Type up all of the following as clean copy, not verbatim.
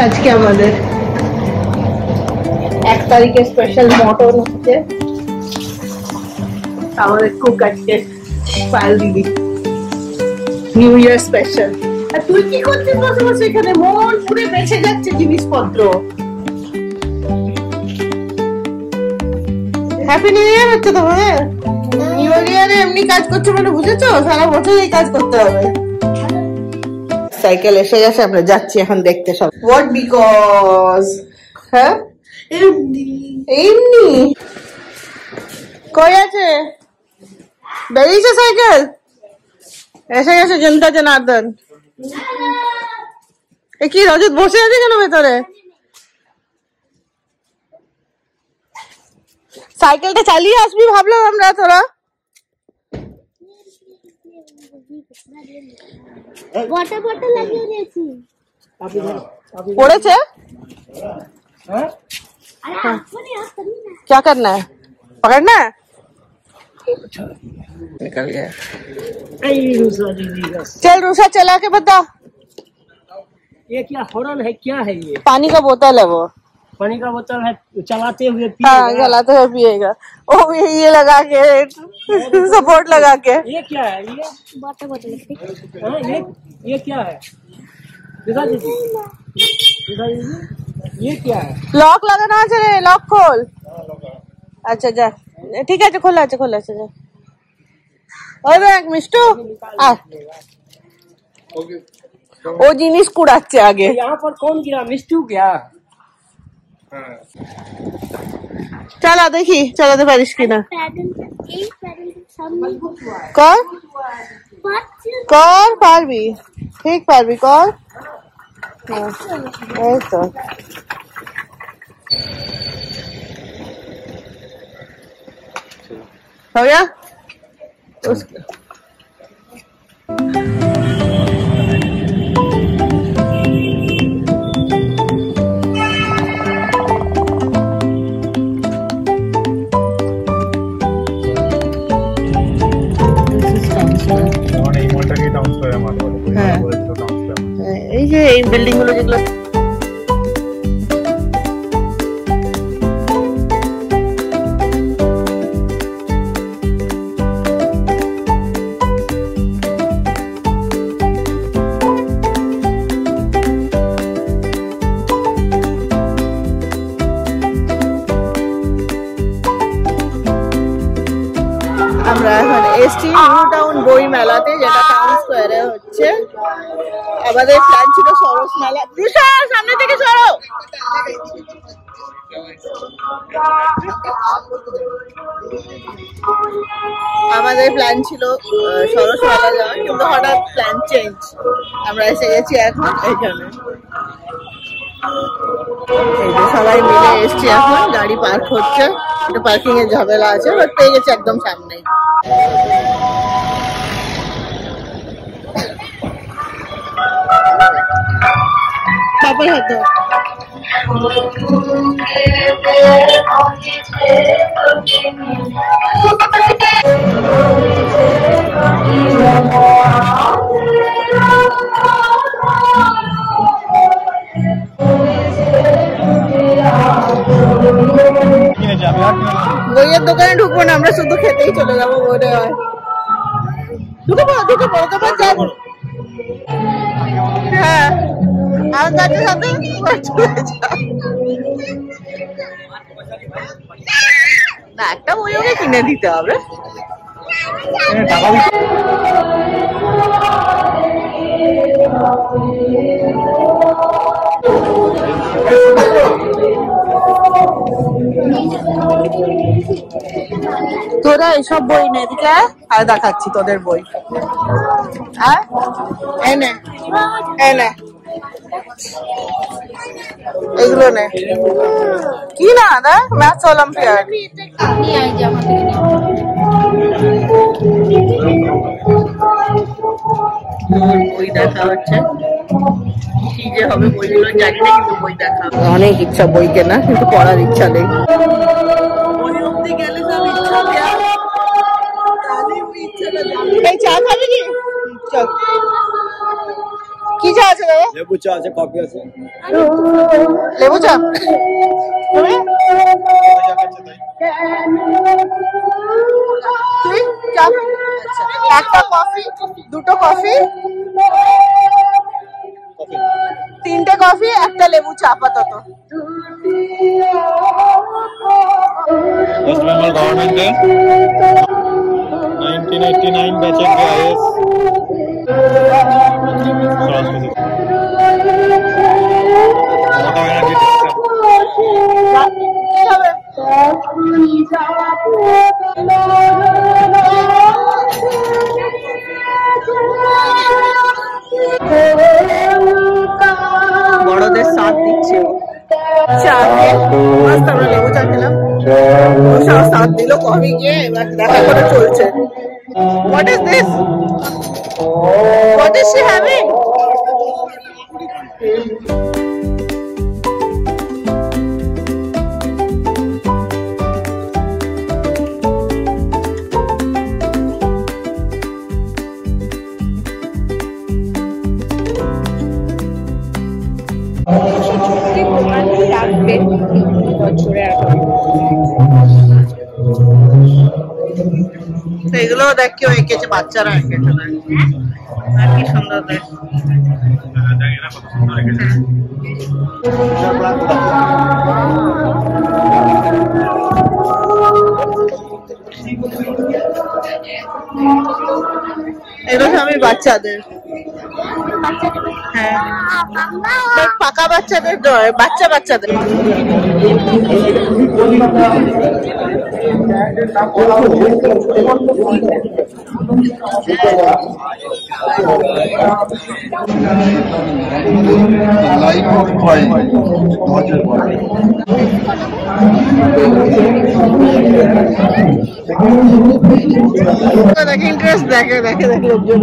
আজকে আমাদের 1 তারিখে স্পেশাল মটন হচ্ছে আমাদের কুক আজকে পায়েল দিদি নিউ ইয়ার স্পেশাল। আর তুই কি করছিস বসে বসে এখানে? মন পুরে বেঁচে যাচ্ছে জিনিসপত্র। হ্যাপি নিউ ইয়ার হচ্ছে তোমাদের? নিউ ইয়ারে এমনি কাজ করছো মানে বুঝেছো? সারা বছর এই কাজ করতে হবে। সাইকেল এসে গেছে, আমরা যাচ্ছি এখন দেখতে সব। হোয়াট বিকজ হ্যাঁ এমনি কই আছে? বেরিয়েছে সাইকেল, এসে গেছে জনতা জনার্দন। এ কি রজত বসে আছে কেন ভেতরে? সাইকেলটা চালিয়ে আসবি ভাবলাম আমরা। তোরা वाटर बॉटल लगी हुई थी पड़ेছে? क्या करना है? पकड़ना है? निकल गया। चल रूसा चला के बता। ये क्या हॉर्न है? क्या है ये? पानी का बोतल है वो। पानी का बोतल है, चलाते हुए हाँ चलाते हुए पिएगा। ओ ये लगा के सपोर्ट लगा के। ये क्या है? ये वाटर बॉटल ये क्या है? दिखा दीजिए, दिखा दीजिए। ये क्या है? लॉक लगाना আছে রে, লক খোল। আচ্ছা যা, ঠিক আছে খোলা আছে খোলা আছে যা। ওই দেখ মিষ্টু ও জিনিস কুড়াচ্ছে আগে। यहाँ पर कौन गिरा? मिस्टू क्या? চালা দেখি চালাতে পারিস কিনা। एक पैडल सामने কর पांच কর, পারবি, ঠিক পারবি, কর। এই তো हो गया এই যে এই বিল্ডিং গুলো যেগুলো আমরা এখন এসছি নিউ টাউন বই মেলাতে, যেটা টাউন স্কোয়ারে হচ্ছে। আমাদের প্ল্যান ছিল সরস মেলা। তুষার সামনে থেকে সরো। আমাদের প্ল্যান ছিল সরস মেলা যাওয়া, কিন্তু হঠাৎ প্ল্যান চেঞ্জ। আমরা এসে গেছি এখন এখানে। সবাই মিলে এসছি, এখন গাড়ি পার্ক হচ্ছে, একটু পার্কিং এর ঝামেলা আছে, বাট পেয়ে গেছে একদম সামনে। পাপড় হাতে বইয়ের দোকানে ঢুকবো না, আমরা শুধু খেতেই চলে যাবো বলে হয়। ঢুকে পড়ো ঢুকে পড়ো, তোমার যাবো। হ্যাঁ আর সাথে সাথে না, একটা বই ওকে কিনে দিতে হবে। তোরা এইসব বই নে, এদিকে আর দেখাচ্ছি তোদের বই। এনে এনে এগুলো নে। কি না দেখ, ম্যাথস অলিম্পিয়াড। বই দেখা হচ্ছে, কি যে হবে বইগুলো জানি না, কিন্তু বই দেখা অনেক ইচ্ছা বই কেনা, কিন্তু পড়ার ইচ্ছা নেই। এই চা খাবি কি? চল কি চা আছে দাদা? লেবু চা আছে, কফি আছে। লেবু চা তুমি? তুই চা? আচ্ছা, একটা কফি, দুটো কফি, তিনটে কফি, একটা লেবু চা আপাতত। वेस्ट बंगाल गवर्नमेंट है 1989 बैच के आईएएस বড়দের সাথ দিচ্ছে চা খেয়ে মাস্ত আমরা লেবু চা খেলাম, সাথ দিল কফি গিয়ে এবার দেখা করে চলছে। What is this? What is she having? এগুলো দেখ কেউ এঁকেছে, বাচ্চারা এঁকেছে, আর কি সুন্দর দেখ। এগুলো সবই বাচ্চাদের, হ্যাঁ পাকা বাচ্চাদের নয়, বাচ্চা বাচ্চাদের। দেখে ইন্টারেস্ট, দেখে দেখে দেখে লোকজন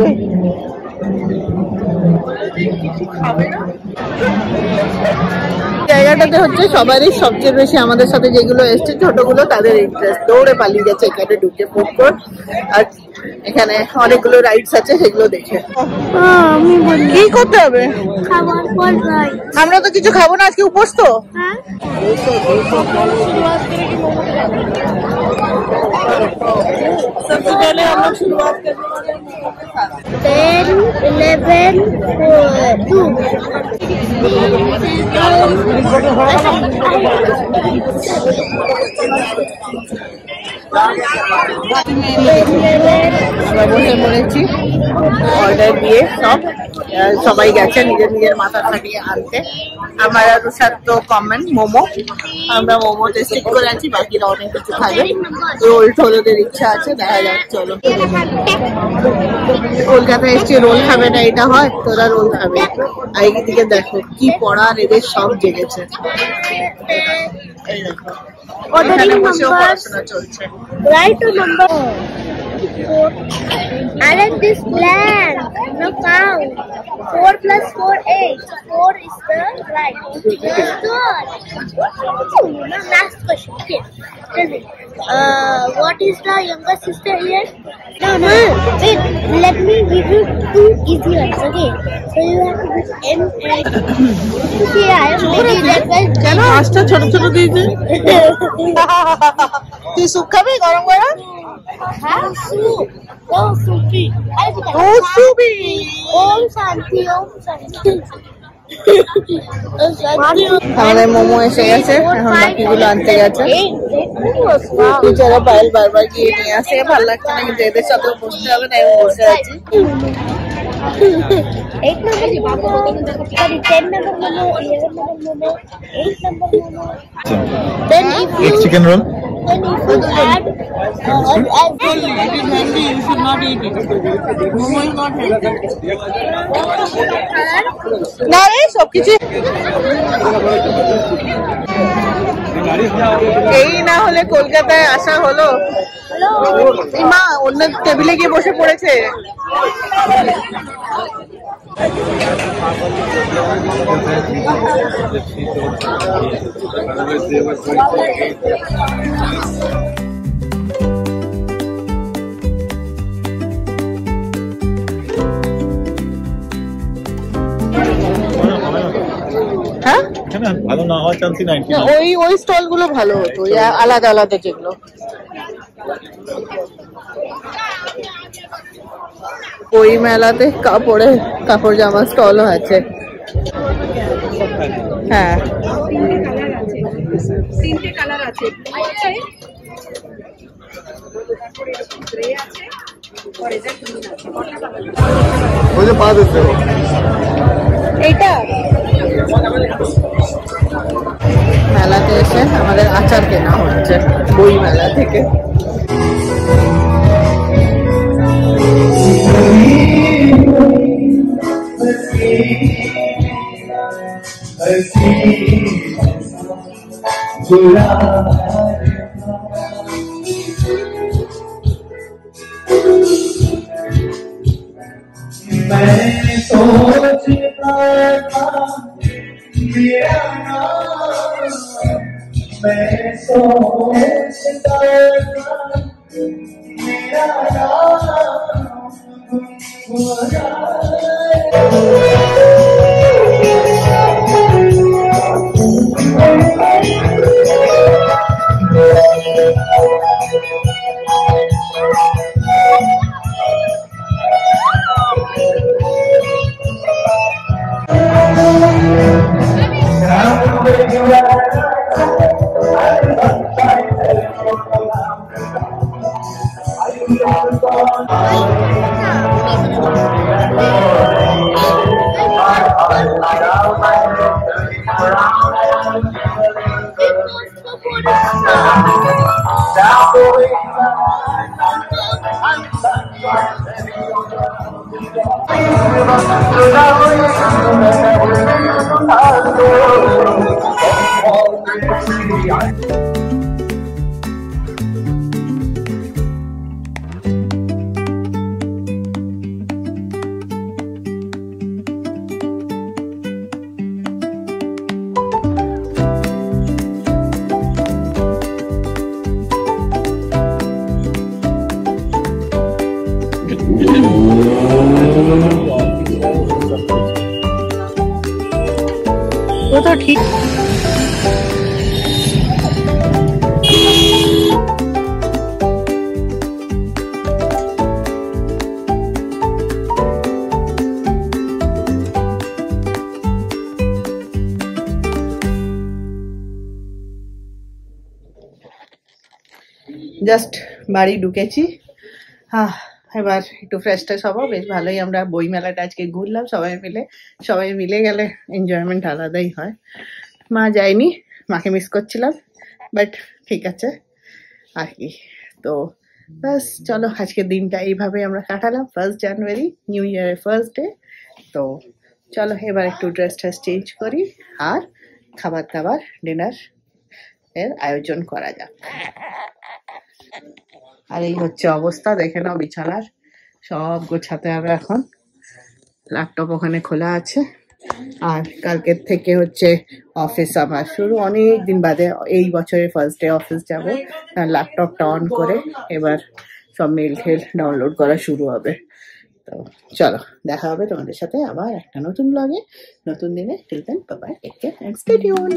জায়গাটাতে হচ্ছে সবারই সবচেয়ে বেশি, আমাদের সাথে যেগুলো এসছে ছোটগুলো তাদের ইন্টারেস্ট, দৌড়ে পালিয়ে গেছে এখানে ঢুকে ফুড কোর্ট। আর এখানে অনেকগুলো রাইডস আছে সেগুলো দেখে কি করতে হবে। আমরা তো কিছু খাবো না, আজকে উপোস তো। सबसे पहले हम लोग शुरुआत करने वाले 10, 11, 2 আমরা বসে পড়েছি অর্ডার দিয়ে, সবাই গেছে নিজের নিজের মাথা খাটিয়ে আনতে। আমার আর রুষার তো কমন মোমো, আমরা মোমো টেস্ট করে আছি, বাকিরা অনেক কিছু খাবে। রোল টোলদের ইচ্ছা আছে, দেখা যাক চলো। কলকাতায় এসছি রোল খাবে না এটা হয়, তোরা রোল খাবে। আর এইদিকে দেখো কি পড়ার, এদের সব জেগেছে। এই দেখো এখানে বসেও পড়াশোনা চলছে। Write a number. 4. I like this plan. Now count. 4 plus 4, 8. 4 is the right. Good. Now last question. Okay. What is the younger sister here? No. Wait. Let me give you 2 easy ones. Okay. So you have to put M and okay. I am making that right. কেন আঁচটা ছোট ছোট দিয়েছে? তুই soup খাবি গরম গরম? হ্যাঁ সুপ। ও সুপি। ও সুপি। ওম শান্তি, ওম শান্তি। আমাদের মোমো এসে গেছে, এখন বাকিগুলো আনতে গেছে। টিচাররা পায়েল বারবার গিয়ে নিয়ে আসে, ভালো লাগছে না কিন্তু এদের সাথেও বসতে হবে, তাই বসে আছি। 8 number sorry 10 number momo, 11 number momo, 8 number momo. Then if you chicken roll. Then if you add It is healthy, you should not eat it. Momo is not healthy. না রে সবকিছু এই না হলে কলকাতায় আসা হলো। এই মা অন্য টেবিলে গিয়ে বসে পড়েছে। এখানে ভালো না হওয়ার চান্সই 99। না, ওই স্টল গুলো ভালো হতো, আলাদা আলাদা যেগুলো। ওই মেলাতে কাপড় জামা স্টলও আছে। হ্যাঁ, তিনটে কালার আছে, ওই যে পা দিতে এইটা মেলাতে এসে আমাদের আচার কেনা হচ্ছে বই মেলা থেকে। मैं सोचता था मेरा नाम, मैं सोचता था मेरा नाम गुनगुना वो तो ठीक। জাস্ট বাড়ি ঢুকেছি। এবার একটু ফ্রেশ ট্রেশ হবো। বেশ ভালোই আমরা বই মেলাটা আজকে ঘুরলাম সবাই মিলে গেলে এনজয়মেন্ট আলাদাই হয়। মা যায়নি, মাকে মিস করছিলাম, বাট ঠিক আছে আর কি। তো বাস চলো, আজকের দিনটা এইভাবে আমরা কাটালাম। 1 জানুয়ারি, নিউ ইয়ারের ফার্স্ট ডে। তো চলো এবার একটু ড্রেস চেঞ্জ করি আর খাবার দাবার ডিনার এর আয়োজন করা যাক। আর এই হচ্ছে অবস্থা, দেখে নাও বিছানার সব গোছাতে হবে এখন। ল্যাপটপ ওখানে খোলা আছে। আর কালকের থেকে হচ্ছে অফিস আমার শুরু, অনেক দিন বাদে এই বছরের ফার্স্ট ডে অফিস যাবো। ল্যাপটপটা অন করে এবার সব মেল ঠেল ডাউনলোড করা শুরু হবে। তো চলো, দেখা হবে তোমাদের সাথে আবার একটা নতুন ব্লগে, নতুন দিনে। Till then bye bye, take care and stay tuned.